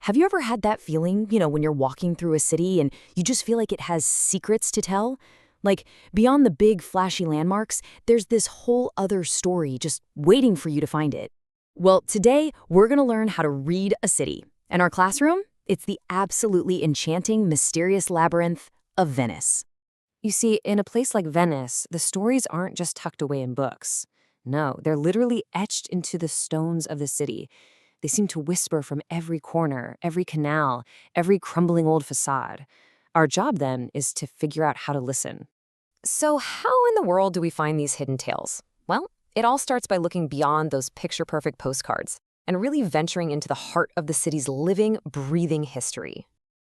Have you ever had that feeling, when you're walking through a city and you just feel like it has secrets to tell? Like, beyond the big, flashy landmarks, there's this whole other story just waiting for you to find it. Well, today, we're going to learn how to read a city. And our classroom? It's the absolutely enchanting, mysterious labyrinth of Venice. You see, in a place like Venice, the stories aren't just tucked away in books. No, they're literally etched into the stones of the city. They seem to whisper from every corner, every canal, every crumbling old facade. Our job, then, is to figure out how to listen. So how in the world do we find these hidden tales? Well, it all starts by looking beyond those picture-perfect postcards and really venturing into the heart of the city's living, breathing history.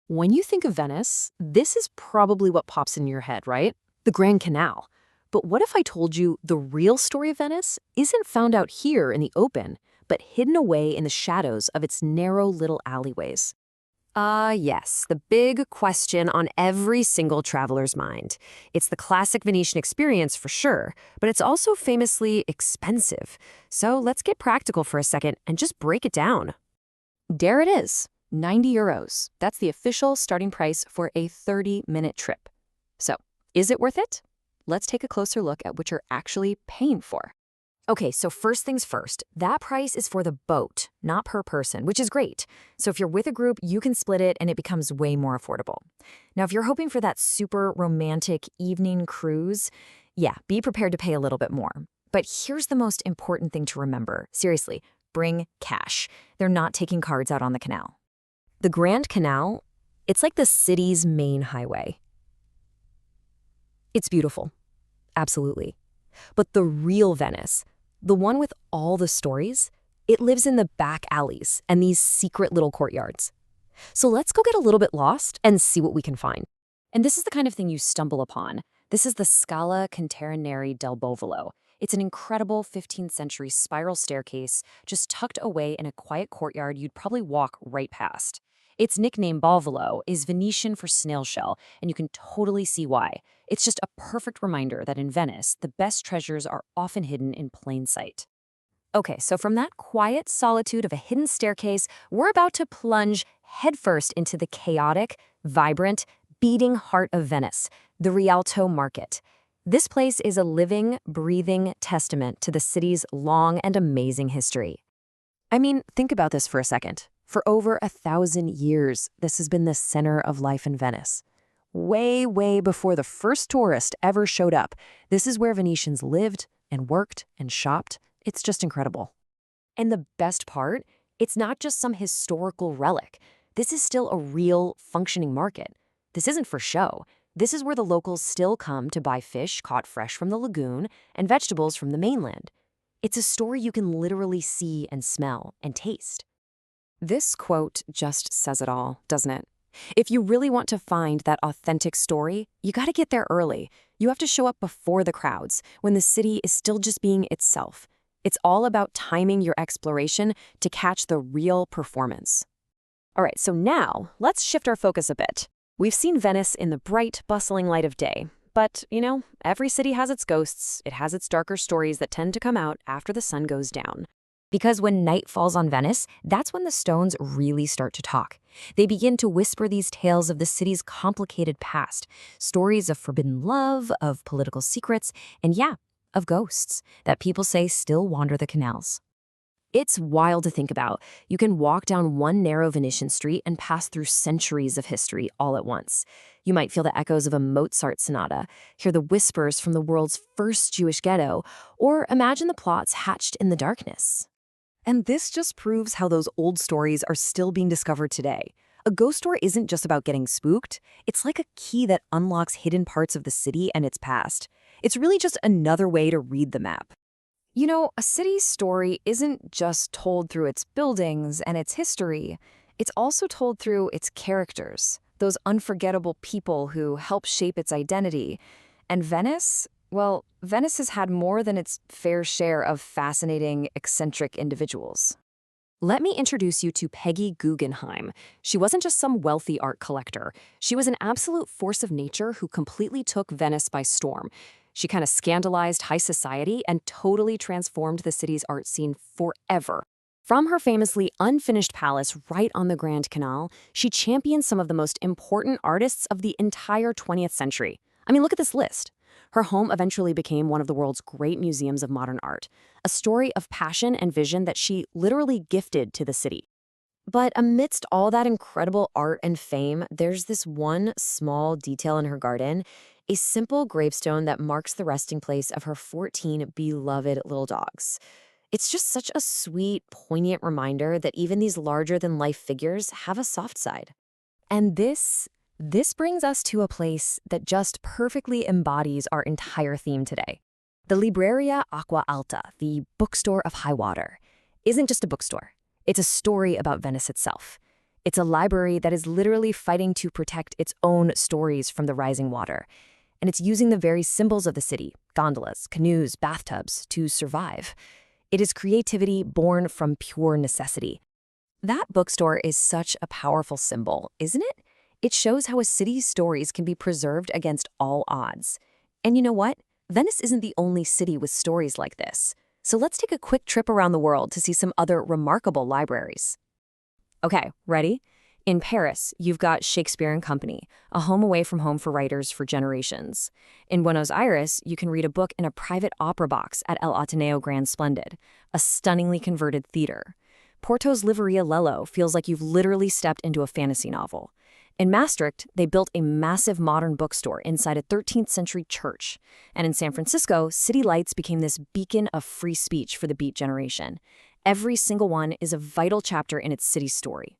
When you think of Venice, this is probably what pops in your head, right? The Grand Canal. But what if I told you the real story of Venice isn't found out here in the open, but hidden away in the shadows of its narrow little alleyways? Yes, the big question on every single traveler's mind. It's the classic Venetian experience for sure, but it's also famously expensive. So let's get practical for a second and just break it down. There it is, 90 euros. That's the official starting price for a 30-minute trip. So, is it worth it? Let's take a closer look at what you're actually paying for. Okay, so first things first, that price is for the boat, not per person, which is great. So if you're with a group, you can split it and it becomes way more affordable. Now, if you're hoping for that super romantic evening cruise, yeah, be prepared to pay a little bit more. But here's the most important thing to remember. Seriously, bring cash. They're not taking cards out on the canal. The Grand Canal, it's like the city's main highway. It's beautiful, absolutely. But the real Venice, the one with all the stories, it lives in the back alleys and these secret little courtyards. So let's go get a little bit lost and see what we can find. And this is the kind of thing you stumble upon. This is the Scala Contarini del Bovolo. It's an incredible 15th century spiral staircase just tucked away in a quiet courtyard you'd probably walk right past. Its nickname Bovolo is Venetian for snail shell, and you can totally see why. It's just a perfect reminder that in Venice, the best treasures are often hidden in plain sight. Okay, so from that quiet solitude of a hidden staircase, we're about to plunge headfirst into the chaotic, vibrant, beating heart of Venice, the Rialto Market. This place is a living, breathing testament to the city's long and amazing history. I mean, think about this for a second. For over 1,000 years, this has been the center of life in Venice. Way, way before the first tourist ever showed up, this is where Venetians lived and worked and shopped. It's just incredible. And the best part, it's not just some historical relic. This is still a real, functioning market. This isn't for show. This is where the locals still come to buy fish caught fresh from the lagoon and vegetables from the mainland. It's a story you can literally see and smell and taste. This quote just says it all, doesn't it? If you really want to find that authentic story, you got to get there early. You have to show up before the crowds, when the city is still just being itself. It's all about timing your exploration to catch the real performance. All right, so now let's shift our focus a bit. We've seen Venice in the bright, bustling light of day. But, every city has its ghosts. It has its darker stories that tend to come out after the sun goes down. Because when night falls on Venice, that's when the stones really start to talk. They begin to whisper these tales of the city's complicated past, stories of forbidden love, of political secrets, and of ghosts that people say still wander the canals. It's wild to think about. You can walk down one narrow Venetian street and pass through centuries of history all at once. You might feel the echoes of a Mozart sonata, hear the whispers from the world's first Jewish ghetto, or imagine the plots hatched in the darkness. And this just proves how those old stories are still being discovered today. A ghost story isn't just about getting spooked. It's like a key that unlocks hidden parts of the city and its past. It's really just another way to read the map. A city's story isn't just told through its buildings and its history. It's also told through its characters, those unforgettable people who help shape its identity. And Venice? Well, Venice has had more than its fair share of fascinating, eccentric individuals. Let me introduce you to Peggy Guggenheim. She wasn't just some wealthy art collector. She was an absolute force of nature who completely took Venice by storm. She kind of scandalized high society and totally transformed the city's art scene forever. From her famously unfinished palace right on the Grand Canal, she championed some of the most important artists of the entire 20th century. I mean, look at this list. Her home eventually became one of the world's great museums of modern art, a story of passion and vision that she literally gifted to the city. But amidst all that incredible art and fame, there's this one small detail in her garden, a simple gravestone that marks the resting place of her 14 beloved little dogs. It's just such a sweet, poignant reminder that even these larger-than-life figures have a soft side. And this brings us to a place that just perfectly embodies our entire theme today. The Libreria Acqua Alta, the bookstore of high water, isn't just a bookstore. It's a story about Venice itself. It's a library that is literally fighting to protect its own stories from the rising water. And it's using the very symbols of the city, gondolas, canoes, bathtubs, to survive. It is creativity born from pure necessity. That bookstore is such a powerful symbol, isn't it? It shows how a city's stories can be preserved against all odds. And you know what? Venice isn't the only city with stories like this. So let's take a quick trip around the world to see some other remarkable libraries. Okay, ready? In Paris, you've got Shakespeare and Company, a home away from home for writers for generations. In Buenos Aires, you can read a book in a private opera box at El Ateneo Grand Splendid, a stunningly converted theater. Porto's Livraria Lello feels like you've literally stepped into a fantasy novel. In Maastricht, they built a massive modern bookstore inside a 13th century church. And in San Francisco, City Lights became this beacon of free speech for the Beat generation. Every single one is a vital chapter in its city's story.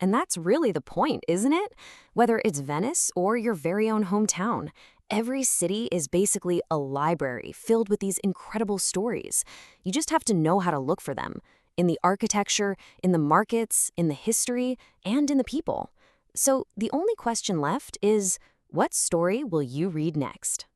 And that's really the point, isn't it? Whether it's Venice or your very own hometown, every city is basically a library filled with these incredible stories. You just have to know how to look for them, in the architecture, in the markets, in the history, and in the people. So the only question left is, what story will you read next?